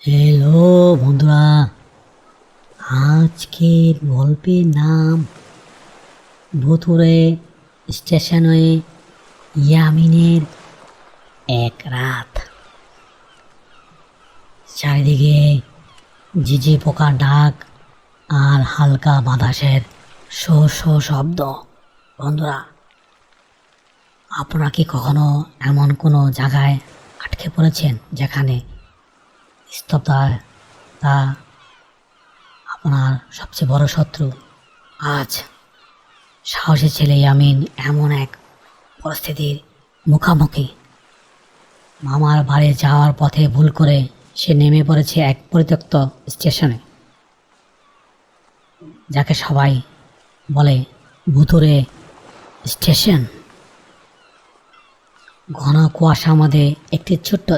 Hello বন্ধুরা, আজকের গল্পের নাম ভুতুড়ে স্টেশনে ইয়ামিনের এক রাত। চারিদিকে ঝিঝি পোকার ডাক আর হালকা বাতাসের শো শো শব্দ। বন্ধুরা, আপনারা কি কখনো এমন কোনো জায়গায় আটকে পড়েছেন যেখানে স্তব্ধতা আপনার সবচেয়ে বড় শত্রু? আজ সাহসী ছেলে ইয়ামিন এমন এক পরিস্থিতির মুখোমুখি। মামার বাড়ি যাওয়ার পথে ভুল করে সে নেমে পড়েছে এক পরিত্যক্ত স্টেশনে, যাকে সবাই বলে ভুতুড়ে স্টেশন। ঘন কুয়াশার মধ্যে একটি ছোট্ট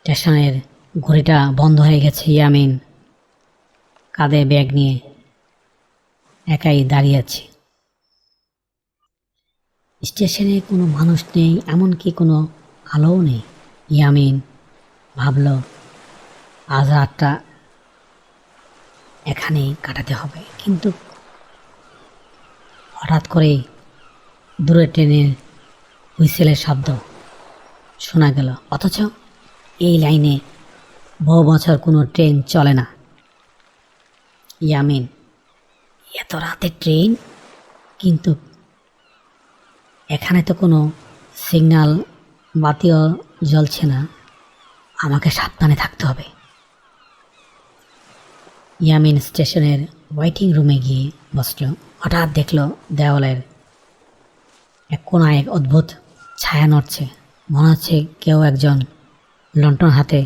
স্টেশনের ঘড়িটা বন্ধ হয়ে গেছে। ইয়ামিন কাঁধে ব্যাগ নিয়ে একাই দাঁড়িয়ে আছে। স্টেশনে কোনো মানুষ নেই, এমনকি কোনো আলোও নেই। ইয়ামিন ভাবল, আজ রাতটা এখানেই কাটাতে হবে। কিন্তু হঠাৎ করেই দূরে ট্রেনের হুইসেলের শব্দ শোনা গেল, অথচ এই লাইনে বহু বছর কোনো ট্রেন চলে না। ইয়ামিন, এত রাতে ট্রেন? কিন্তু এখানে তো কোনো সিগন্যাল বাতিও জ্বলছে না, আমাকে সাবধানে থাকতে হবে। ইয়ামিন স্টেশনের ওয়েটিং রুমে গিয়ে বসল। হঠাৎ দেখল দেওয়ালের এক কোনায় এক অদ্ভুত ছায়া নড়ছে। মনে হচ্ছে কেউ একজন লণ্ঠন হাতে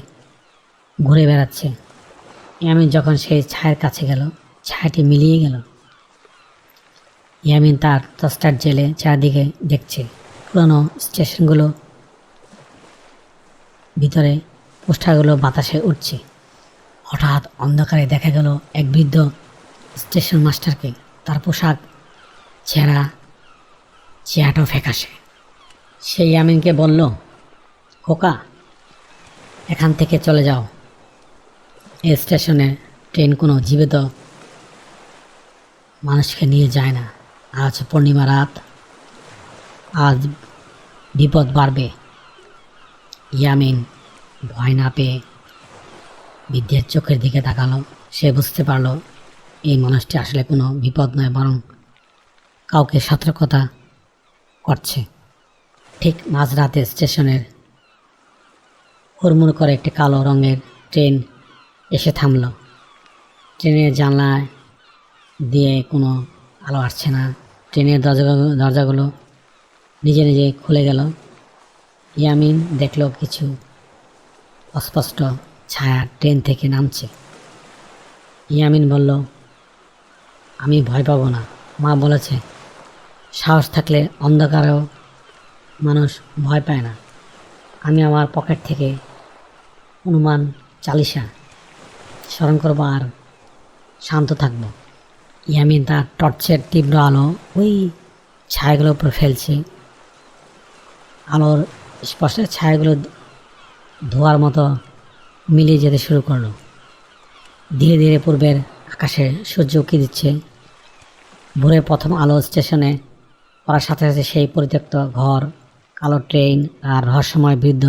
ঘুরে বেড়াচ্ছে। ইয়ামিন যখন সেই ছায়ার কাছে গেল, ছায়াটি মিলিয়ে গেল। ইয়ামিন তার টর্চলাইট জেলে চারদিকে দেখছে। পুরনো স্টেশনগুলো ভিতরে পোস্টারগুলো বাতাসে উঠছে। হঠাৎ অন্ধকারে দেখা গেল এক বৃদ্ধ স্টেশন মাস্টারকে। তার পোশাক ছেঁড়া, চেহারাটাও ফ্যাকাশে। সে ইয়ামিনকে বলল, খোকা, এখান থেকে চলে যাও। এই স্টেশনে ট্রেন কোনো জীবিত মানুষকে নিয়ে যায় না। আজ পূর্ণিমা রাত, আজ বিপদ বাড়বে। ইয়ামিন ভয় না পেয়ে বৃদ্ধের চোখের দিকে তাকালো। সে বুঝতে পারল এই মানুষটি আসলে কোনো বিপদ নয়, বরং কাউকে সতর্কতা করছে। ঠিক মাঝরাতে স্টেশনের হুড়মুড় করে একটি কালো রঙের ট্রেন এসে থামল। ট্রেনের জানলায় দিয়ে কোনো আলো আসছে না। ট্রেনের দরজাগুলো নিজে নিজে খুলে গেল। ইয়ামিন দেখল কিছু অস্পষ্ট ছায়া ট্রেন থেকে নামছে। ইয়ামিন বলল, আমি ভয় পাবো না। মা বলেছে সাহস থাকলে অন্ধকারেও মানুষ ভয় পায় না। আমি আমার পকেট থেকে হনুমান চালিসা স্মরণ করবো আর শান্ত থাকব। ইয়ামিন তার টর্চের তীব্র আলো ওই ছায়াগুলোর উপর ফেলছে। আলোর স্পর্শে ছায়াগুলো ধোয়ার মতো মিলিয়ে যেতে শুরু করলো। ধীরে ধীরে পূর্বের আকাশে সূর্য উঁকি দিচ্ছে। ভোরের প্রথম আলো স্টেশনে পড়ার সাথে সাথে সেই পরিত্যক্ত ঘর, কালো ট্রেন আর রহস্যময় বৃদ্ধ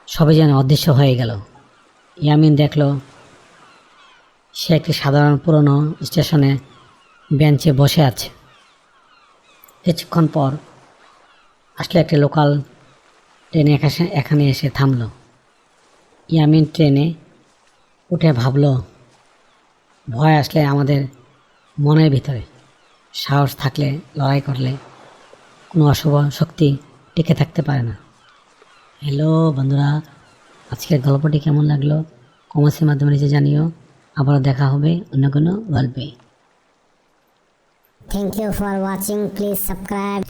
সবই যেন অদৃশ্য হয়ে গেল। ইয়ামিন দেখল সে একটি সাধারণ পুরনো স্টেশনে বেঞ্চে বসে আছে। কিছুক্ষণ পর আসলে একটি লোকাল ট্রেনে এখানে এসে থামল। ইয়ামিন ট্রেনে উঠে ভাবল, ভয় আসলে আমাদের মনের ভিতরে, সাহস থাকলে, লড়াই করলে কোনো অশুভ শক্তি টিকে থাকতে পারে না। হ্যালো বন্ধুরা, আজকের গল্পটি কেমন লাগলো কমেন্টসের মাধ্যমে নিচে জানিও। আবারও দেখা হবে অন্য কোনো গল্পে। Thank you for watching. Please subscribe.